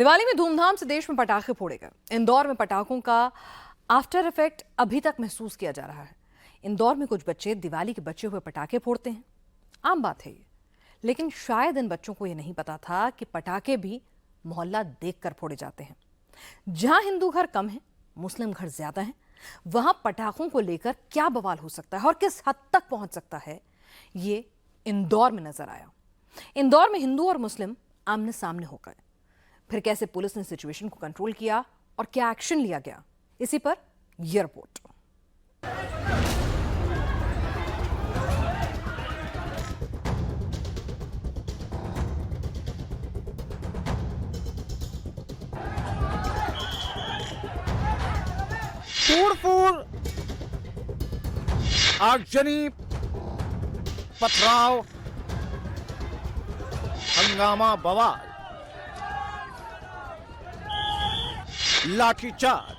दिवाली में धूमधाम से देश में पटाखे फोड़े गए। इंदौर में पटाखों का आफ्टर इफेक्ट अभी तक महसूस किया जा रहा है। इंदौर में कुछ बच्चे दिवाली के बचे हुए पटाखे फोड़ते हैं, आम बात है ये, लेकिन शायद इन बच्चों को ये नहीं पता था कि पटाखे भी मोहल्ला देखकर फोड़े जाते हैं। जहां हिंदू घर कम है, मुस्लिम घर ज्यादा है, वहां पटाखों को लेकर क्या बवाल हो सकता है और किस हद तक पहुंच सकता है, ये इंदौर में नजर आया। इंदौर में हिंदू और मुस्लिम आमने सामने हो गए। फिर कैसे पुलिस ने सिचुएशन को कंट्रोल किया और क्या एक्शन लिया गया, इसी पर ये रिपोर्ट। तोड़फोड़, आगजनी, पथराव, हंगामा, बवाल, लाठीचार्ज,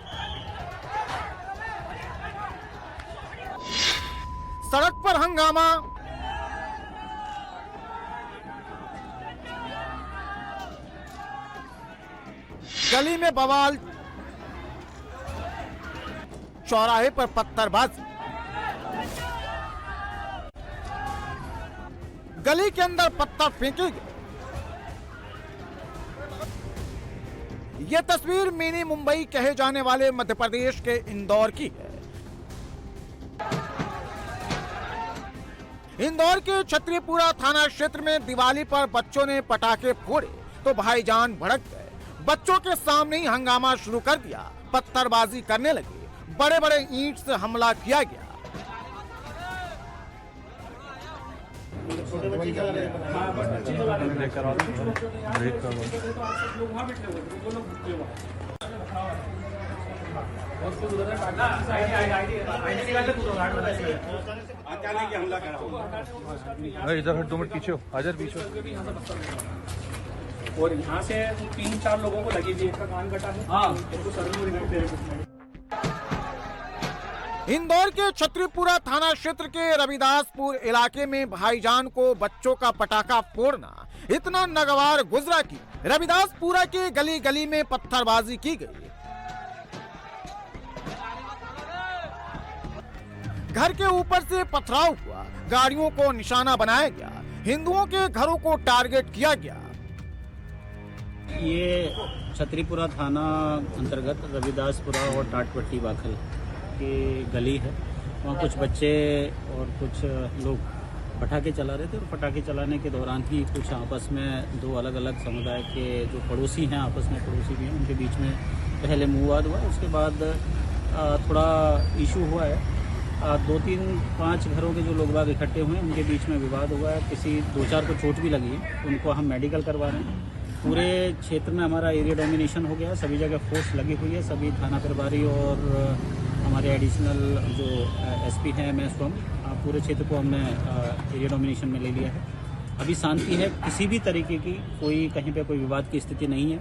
सड़क पर हंगामा, गली में बवाल, चौराहे पर पत्थरबाजी, गली के अंदर पत्थर फेंके गए। यह तस्वीर मिनी मुंबई कहे जाने वाले मध्य प्रदेश के इंदौर की है। इंदौर के छतरीपुरा थाना क्षेत्र में दिवाली पर बच्चों ने पटाखे फोड़े तो भाईजान भड़क गए। बच्चों के सामने ही हंगामा शुरू कर दिया, पत्थरबाजी करने लगे, बड़े बड़े ईंट से हमला किया गया। इधर हट, 2 मिनट पीछे हो, आजा पीछे। और यहाँ से 3-4 लोगों को लगी थी, इसका कान कटा है। हाँ, इनको सर में रिंगट। इंदौर के छतरीपुरा थाना क्षेत्र के रविदासपुर इलाके में भाईजान को बच्चों का पटाखा फोड़ना इतना नागवार गुजरा कि रविदासपुरा के गली गली में पत्थरबाजी की गई। घर के ऊपर से पथराव हुआ, गाड़ियों को निशाना बनाया गया, हिंदुओं के घरों को टारगेट किया गया। ये छतरीपुरा थाना अंतर्गत रविदासपुरा और टाटपट्टी बाखल की गली है। वहाँ कुछ बच्चे और कुछ लोग पटाखे चला रहे थे और पटाखे चलाने के दौरान ही कुछ आपस में दो अलग अलग समुदाय के जो पड़ोसी हैं, आपस में पड़ोसी भी हैं, उनके बीच में पहले मुंहवाद हुआ। उसके बाद थोड़ा इशू हुआ है। 2-3-5 घरों के जो लोग बाग इकट्ठे हुए हैं, उनके बीच में विवाद हुआ है। किसी 2-4 को चोट भी लगी है, उनको हम मेडिकल करवा रहे हैं। पूरे क्षेत्र में हमारा एरिया डोमिनेशन हो गया, सभी जगह फोर्स लगी हुई है। सभी थाना प्रभारी और हमारे एडिशनल जो एसपी हैं, मैं स्वयं पूरे क्षेत्र को हमने एरिया डोमिनेशन में ले लिया है। अभी शांति है, किसी भी तरीके की कोई कहीं पे कोई विवाद की स्थिति नहीं है।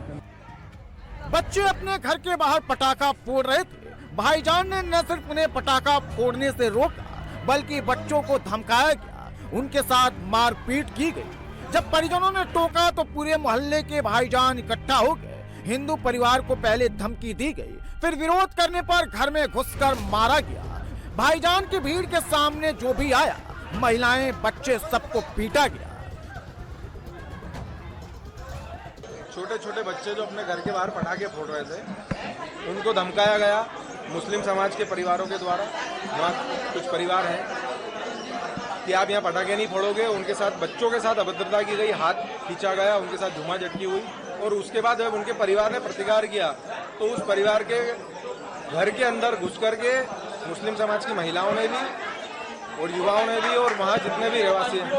बच्चे अपने घर के बाहर पटाखा फोड़ रहे थे। भाईजान ने न सिर्फ उन्हें पटाखा फोड़ने से रोका, बल्कि बच्चों को धमकाया गया, उनके साथ मारपीट की गई। जब परिजनों ने टोका तो पूरे मोहल्ले के भाईजान इकट्ठा हो गए। हिंदू परिवार को पहले धमकी दी गई, फिर विरोध करने पर घर में घुसकर मारा गया। भाईजान की भीड़ के सामने जो भी आया, महिलाएं, बच्चे, सबको पीटा गया। छोटे छोटे बच्चे जो अपने घर के बाहर पटाखे फोड़ रहे थे, उनको धमकाया गया मुस्लिम समाज के परिवारों के द्वारा। वहाँ कुछ परिवार हैं कि आप यहाँ पटाखे नहीं फोड़ोगे। उनके साथ बच्चों के साथ अभद्रता की गई, हाथ खींचा गया, उनके साथ झूमा झटकी हुई। और उसके बाद जब उनके परिवार ने प्रतिकार किया तो उस परिवार के घर के अंदर घुस करके मुस्लिम समाज की महिलाओं ने भी और युवाओं ने भी और वहाँ जितने भी रहवासी हैं,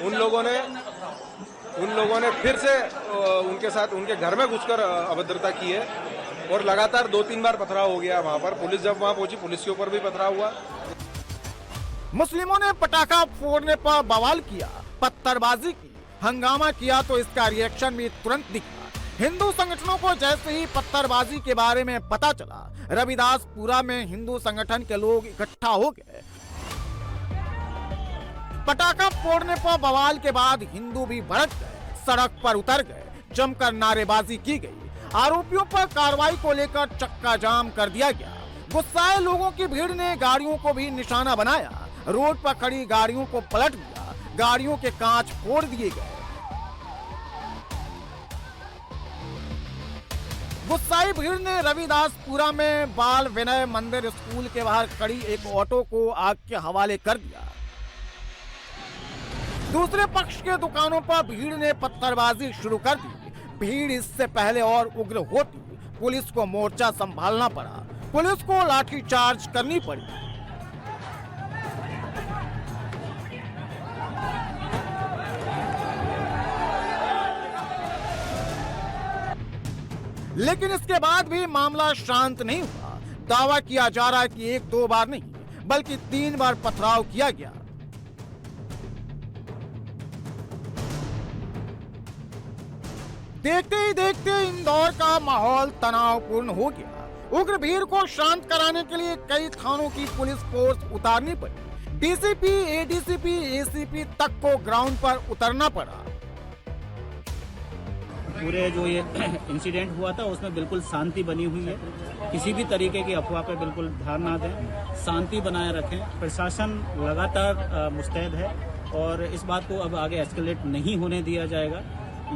उन लोगों ने फिर से उनके साथ उनके घर में घुसकर अभद्रता की है। और लगातार 2-3 बार पथराव हो गया वहाँ पर। पुलिस जब वहाँ पहुंची, पुलिस के ऊपर भी पथराव हुआ। मुस्लिमों ने पटाखा फोड़ने पर बवाल किया, पत्थरबाजी की, हंगामा किया तो इसका रिएक्शन भी तुरंत दिखा। हिंदू संगठनों को जैसे ही पत्थरबाजी के बारे में पता चला, रविदासपुरा में हिंदू संगठन के लोग इकट्ठा हो गए। पटाखा फोड़ने पर बवाल के बाद हिंदू भी भड़क गए, सड़क पर उतर गए, जमकर नारेबाजी की गई। आरोपियों पर कार्रवाई को लेकर चक्का जाम कर दिया गया। गुस्साए लोगों की भीड़ ने गाड़ियों को भी निशाना बनाया, रोड पर खड़ी गाड़ियों को पलट दिया, गाड़ियों के कांच फोड़ दिए गए। गुस्साई भीड़ ने रविदासपुरा में बाल विनय मंदिर स्कूल के बाहर खड़ी एक ऑटो को आग के हवाले कर दिया। दूसरे पक्ष के दुकानों पर भीड़ ने पत्थरबाजी शुरू कर दी। भीड़ इससे पहले और उग्र होती, पुलिस को मोर्चा संभालना पड़ा, पुलिस को लाठीचार्ज करनी पड़ी। लेकिन इसके बाद भी मामला शांत नहीं हुआ। दावा किया जा रहा है कि 1-2 बार नहीं बल्कि 3 बार पथराव किया गया। देखते ही देखते इंदौर का माहौल तनावपूर्ण हो गया। उग्र भीड़ को शांत कराने के लिए कई थानों की पुलिस फोर्स उतारनी पड़ी। डीसीपी, एडीसीपी, एसीपी तक को ग्राउंड पर उतरना पड़ा। पूरे जो ये इंसिडेंट हुआ था उसमें बिल्कुल शांति बनी हुई है। किसी भी तरीके की अफवाह पे बिल्कुल ध्यान ना दें, शांति बनाए रखें। प्रशासन लगातार मुस्तैद है और इस बात को अब आगे एस्केलेट नहीं होने दिया जाएगा,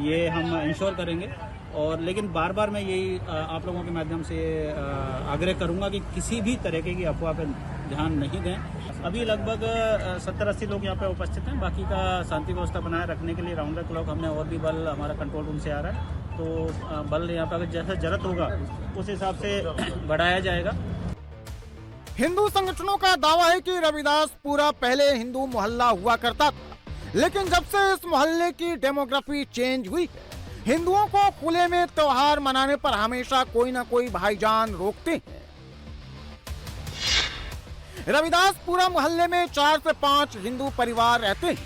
ये हम इंश्योर करेंगे। और लेकिन बार बार मैं यही आप लोगों के माध्यम से आग्रह करूंगा कि किसी भी तरीके की अफवाह पर ध्यान नहीं दें। अभी लगभग 70-80 लोग यहाँ पे उपस्थित हैं। बाकी का शांति व्यवस्था बनाए रखने के लिए राउंड द क्लॉक हमने और भी बल हमारा कंट्रोल रूम से आ रहा है, तो बल यहाँ पे अगर जैसा जरूरत होगा उस हिसाब से बढ़ाया जाएगा। हिंदू संगठनों का दावा है कि रविदासपुरा पहले हिंदू मोहल्ला हुआ करता था, लेकिन जब से इस मोहल्ले की डेमोग्राफी चेंज हुई है, हिंदुओं को खुले में त्योहार मनाने पर हमेशा कोई ना कोई भाईजान रोकते हैं। रविदासपुरा मोहल्ले में 4 से 5 हिंदू परिवार रहते हैं।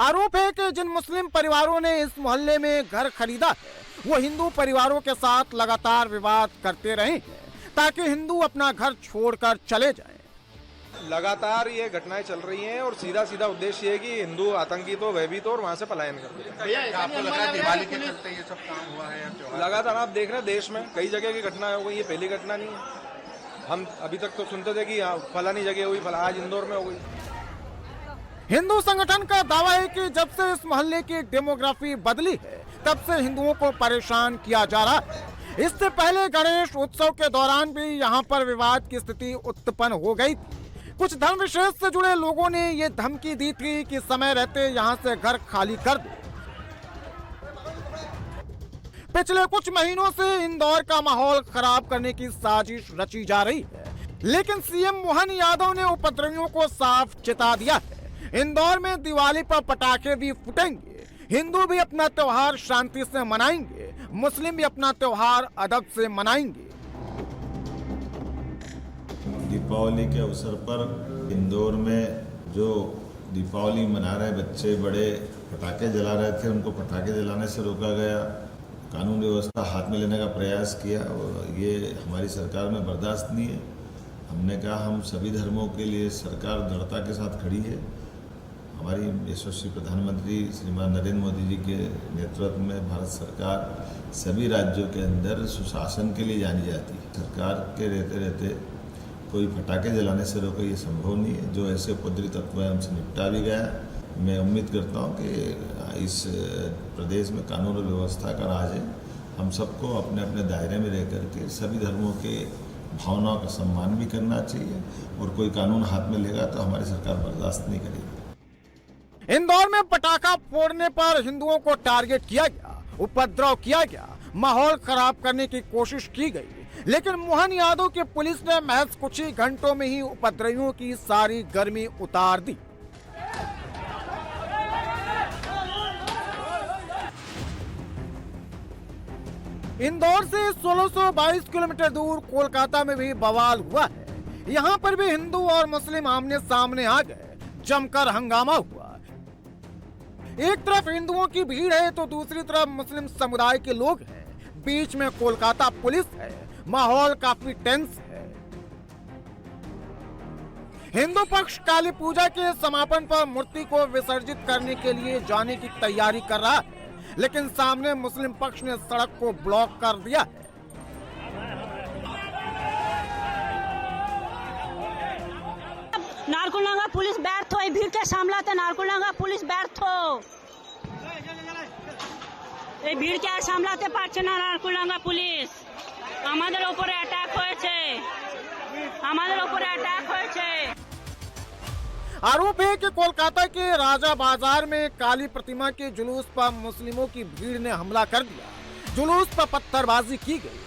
आरोप है कि जिन मुस्लिम परिवारों ने इस मोहल्ले में घर खरीदा है वो हिंदू परिवारों के साथ लगातार विवाद करते रहे हैं ताकि हिंदू अपना घर छोड़कर चले जाएं। लगातार ये घटनाएं चल रही हैं और सीधा सीधा उद्देश्य है कि हिंदू आतंकित हो, भयभीत हो और वहां से पलायन कर दे। आपको लग रहा है दिवाली के चलते ये सब काम हुआ है या त्योहार? लगातार आप देख रहे हैं देश में कई जगह की घटना हो गई, ये पहली घटना नहीं है। हम अभी तक तो सुनते थे कि फलानी जगह हुई, आज इंदौर में हो गई। हिंदू संगठन का दावा है कि जब से इस मोहल्ले की डेमोग्राफी बदली है तब से हिंदुओं को परेशान किया जा रहा है। इससे पहले गणेश उत्सव के दौरान भी यहाँ पर विवाद की स्थिति उत्पन्न हो गई थी। कुछ धर्म विशेष से जुड़े लोगों ने ये धमकी दी थी कि समय रहते यहाँ से घर खाली कर दो। पिछले कुछ महीनों से इंदौर का माहौल खराब करने की साजिश रची जा रही है, लेकिन सीएम मोहन यादव ने उपद्रवियों को साफ चेता दिया है। इंदौर में दिवाली पर पटाखे भी फूटेंगे, हिंदू भी अपना त्योहार शांति से मनाएंगे, मुस्लिम भी अपना त्योहार अदब से मनाएंगे। दीपावली के अवसर पर इंदौर में जो दीपावली मना रहे बच्चे बड़े पटाखे जला रहे थे, उनको पटाखे जलाने से रोका गया। कानून व्यवस्था हाथ में लेने का प्रयास किया और ये हमारी सरकार में बर्दाश्त नहीं है। हमने कहा हम सभी धर्मों के लिए सरकार दृढ़ता के साथ खड़ी है। हमारी यशस्वी प्रधानमंत्री श्रीमान नरेंद्र मोदी जी के नेतृत्व में भारत सरकार सभी राज्यों के अंदर सुशासन के लिए जानी जाती है। सरकार के रहते रहते कोई पटाखे जलाने से रोके ये संभव नहीं है। जो ऐसे उपद्रवी तत्व है हमसे निपटा भी गया। मैं उम्मीद करता हूँ कि इस प्रदेश में कानून और व्यवस्था का राज है। हम सबको अपने अपने दायरे में रह करके सभी धर्मों के भावनाओं का सम्मान भी करना चाहिए और कोई कानून हाथ में लेगा तो हमारी सरकार बर्दाश्त नहीं करेगी। इंदौर में पटाखा फोड़ने पर हिंदुओं को टारगेट किया गया, उपद्रव किया गया, माहौल खराब करने की कोशिश की गई, लेकिन मोहन यादव की पुलिस ने महज कुछ ही घंटों में ही उपद्रवियों की सारी गर्मी उतार दी। इंदौर से 1622 किलोमीटर दूर कोलकाता में भी बवाल हुआ है। यहाँ पर भी हिंदू और मुस्लिम आमने सामने आ गए, जमकर हंगामा हुआ। एक तरफ हिंदुओं की भीड़ है तो दूसरी तरफ मुस्लिम समुदाय के लोग हैं। बीच में कोलकाता पुलिस है। माहौल काफी टेंस है। हिंदू पक्ष काली पूजा के समापन पर मूर्ति को विसर्जित करने के लिए जाने की तैयारी कर रहा है, लेकिन सामने मुस्लिम पक्ष ने सड़क को ब्लॉक कर दिया है। नारकुलडंगा पुलिस ব্যর্থ, এই ভিড়কে সামলাতে নারকুলডাঙ্গা পুলিশ ব্যর্থ। এই ভিড়কে আর সামলাতে পারছে না নারকুলডাঙ্গা পুলিশ। আমাদের উপরে অ্যাটাক হয়েছে, আমাদের উপরে অ্যাটাক হয়েছে। आरोप है कि कोलकाता के राजा बाजार में काली प्रतिमा के जुलूस पर मुस्लिमों की भीड़ ने हमला कर दिया। जुलूस पर पत्थरबाजी की गई।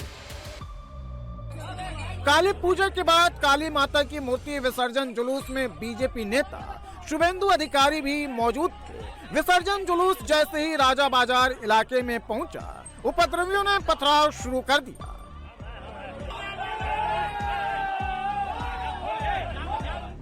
काली पूजा के बाद काली माता की मूर्ति विसर्जन जुलूस में बीजेपी नेता शुभेंदु अधिकारी भी मौजूद थे। विसर्जन जुलूस जैसे ही राजा बाजार इलाके में पहुंचा, उपद्रवियों ने पथराव शुरू कर दिया।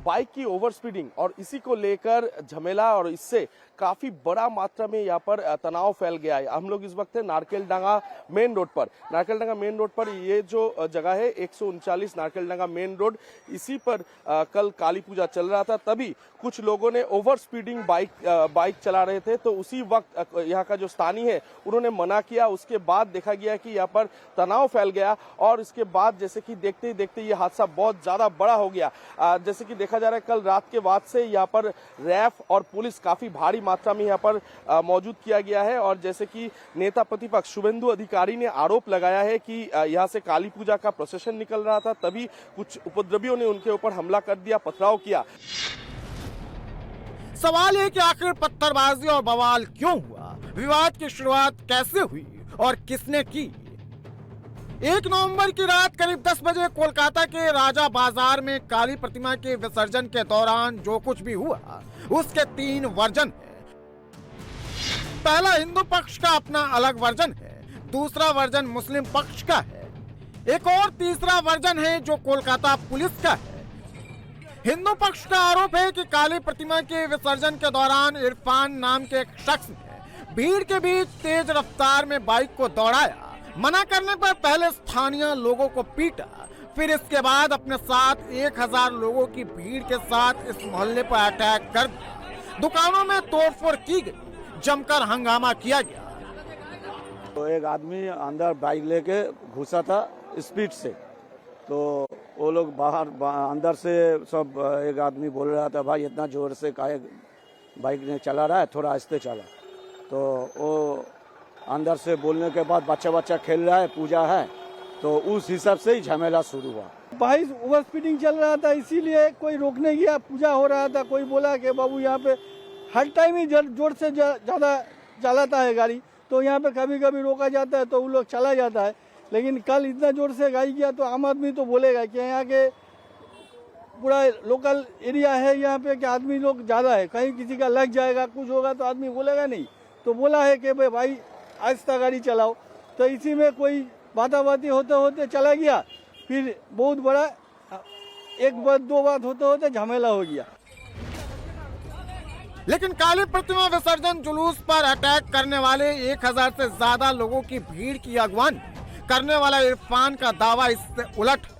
बाइक की ओवर स्पीडिंग और इसी को लेकर झमेला और इससे काफी बड़ा मात्रा में यहाँ पर तनाव फैल गया है। हम लोग इस वक्त है नारकेलडांगा मेन रोड पर। नारकेलडांगा मेन रोड पर ये जो जगह है 139 नारकेलडांगा मेन रोड, इसी पर कल काली पूजा चल रहा था। तभी कुछ लोगों ने ओवर स्पीडिंग बाइक चला रहे थे, तो उसी वक्त यहाँ का जो स्थानीय है उन्होंने मना किया। उसके बाद देखा गया कि यहाँ पर तनाव फैल गया और इसके बाद जैसे कि देखते ही देखते ये हादसा बहुत ज्यादा बड़ा हो गया। जैसे कि देखा जा रहा है कल रात के बाद से यहाँ पर रैफ और पुलिस काफी भारी मात्रा में यहाँ पर मौजूद किया गया है। और जैसे कि नेता प्रतिपक्ष शुभेंदु अधिकारी ने आरोप लगाया है कि यहाँ से काली पूजा का प्रोसेशन निकल रहा था, तभी कुछ उपद्रवियों ने उनके ऊपर हमला कर दिया, पथराव किया। सवाल है कि आखिर पत्थरबाजी और बवाल क्यों हुआ, विवाद की शुरुआत कैसे हुई और किसने की। 1 नवंबर की रात करीब 10 बजे कोलकाता के राजा बाजार में काली प्रतिमा के विसर्जन के दौरान जो कुछ भी हुआ उसके 3 वर्जन है। पहला हिंदू पक्ष का अपना अलग वर्जन है, दूसरा वर्जन मुस्लिम पक्ष का है, एक और तीसरा वर्जन है जो कोलकाता पुलिस का है। हिंदू पक्ष का आरोप है कि काली प्रतिमा के विसर्जन के दौरान इरफान नाम के एक शख्स ने भीड़ के बीच तेज रफ्तार में बाइक को दौड़ाया। मना करने पर पहले स्थानीय लोगों को पीटा, फिर इसके बाद अपने साथ 1000 लोगों की भीड़ के साथ इस मोहल्ले पर अटैक कर दिया। दुकानों में तोड़फोड़ की गई, जमकर हंगामा किया गया। तो एक आदमी अंदर बाइक लेके घुसा था स्पीड से, तो वो लोग बाहर अंदर से सब एक आदमी बोल रहा था, भाई इतना जोर से काहे बाइक ने चला रहा है, थोड़ा आहिस्ते चला। तो वो अंदर से बोलने के बाद बच्चा खेल रहा है, पूजा है, तो उस हिसाब से ही झमेला शुरू हुआ। भाई ओवर स्पीडिंग चल रहा था, इसीलिए कोई रोकने गया, पूजा हो रहा था, कोई बोला कि बाबू यहाँ पे हर टाइम ही जोर से ज़्यादा चलाता है गाड़ी, तो यहाँ पे कभी कभी रोका जाता है तो वो लोग चला जाता है। लेकिन कल इतना जोर से गाड़ी किया तो आम आदमी तो बोलेगा कि यहाँ के पूरा लोकल एरिया है, यहाँ पे कि आदमी लोग ज़्यादा है, कहीं किसी का लग जाएगा, कुछ होगा तो आदमी बोलेगा नहीं। तो बोला है कि भाई आहिस्ता गाड़ी चलाओ, तो इसी में कोई बाताबाती होते होते चला गया, फिर बहुत बड़ा एक बात 2 बात होते होते झमेला हो गया। लेकिन काली प्रतिमा विसर्जन जुलूस पर अटैक करने वाले 1000 से ज्यादा लोगों की भीड़ की अगवानी करने वाला इरफान का दावा इससे उलट है।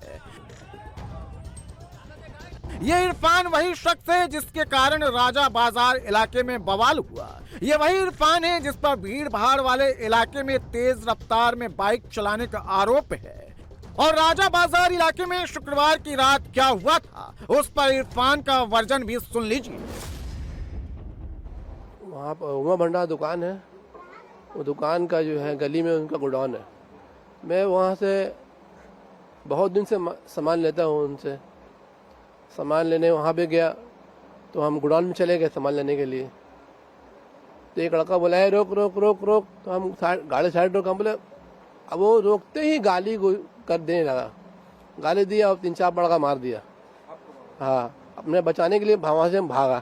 ये इरफान वही शख्स है जिसके कारण राजा बाजार इलाके में बवाल हुआ। ये वही इरफान है जिस पर भीड़ भाड़ वाले इलाके में तेज रफ्तार में बाइक चलाने का आरोप है। और राजा बाजार इलाके में शुक्रवार की रात क्या हुआ था, उस पर इरफान का वर्जन भी सुन लीजिए। वहाँ पर उमा भंडार दुकान है, वो दुकान का जो है गली में उनका गोडाउन है। मैं वहाँ से बहुत दिन से सामान लेता हूँ उनसे। सामान लेने वहाँ पे गया तो हम गोडाउन में चले गए सामान लेने के लिए। तो एक लड़का बोला है रोक रोक रोक रोक, तो हम गाड़ी साइड रोका, बोले। अब वो रोकते ही गाली कर देने लगा, गाली दिया और 3-4 बड़का मार दिया। हाँ, अपने बचाने के लिए वहाँ से हम भागा।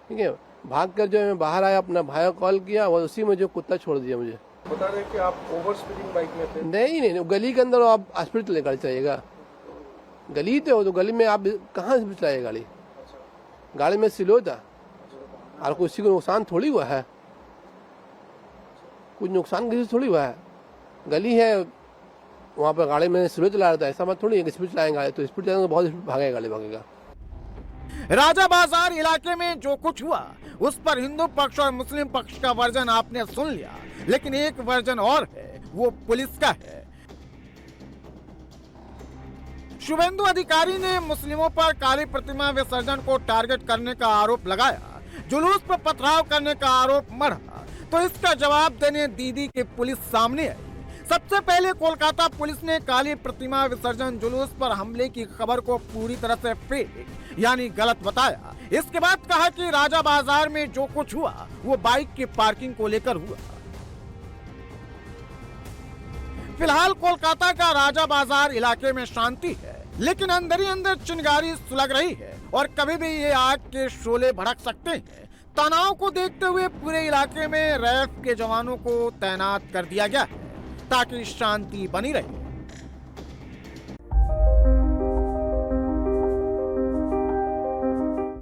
ठीक है, भाग कर जो मैं बाहर आया, अपना भाई को कॉल किया, वो उसी में जो कुत्ता छोड़ दिया मुझे। बता रहे कि आप ओवर स्पीडिंग बाइक में थे? नहीं, गली के अंदर आप स्पीड लेकर चलाइएगा, गली तो गली में आप कहाँ से चलाइए गाड़ी। गाड़ी में स्लो था और किसी को नुकसान थोड़ी हुआ है, कुछ नुकसान किसी थोड़ी हुआ है। गली है, वहाँ पर गाड़ी में स्लो चला रहा था, ऐसा मत थोड़ी है कि स्पीड चलाएंगे, तो स्पीड चलाएंगे तो बहुत स्पीड भागेगा, गाड़ी भागेगा। राजा बाजार इलाके में जो कुछ हुआ उस पर हिंदू पक्ष और मुस्लिम पक्ष का वर्जन आपने सुन लिया। लेकिन एक वर्जन और है, वो पुलिस का है। शुभेंदु अधिकारी ने मुस्लिमों पर काली प्रतिमा विसर्जन को टारगेट करने का आरोप लगाया, जुलूस पर पथराव करने का आरोप मढ़ा, तो इसका जवाब देने दीदी की पुलिस सामने आई। सबसे पहले कोलकाता पुलिस ने काली प्रतिमा विसर्जन जुलूस पर हमले की खबर को पूरी तरह से फेक यानी गलत बताया। इसके बाद कहा कि राजा बाजार में जो कुछ हुआ वो बाइक की पार्किंग को लेकर हुआ। फिलहाल कोलकाता का राजा बाजार इलाके में शांति है, लेकिन अंदर ही अंदर चिंगारी सुलग रही है और कभी भी ये आग के शोले भड़क सकते हैं। तनाव को देखते हुए पूरे इलाके में रैफ के जवानों को तैनात कर दिया गया है ताकि शांति बनी रहे।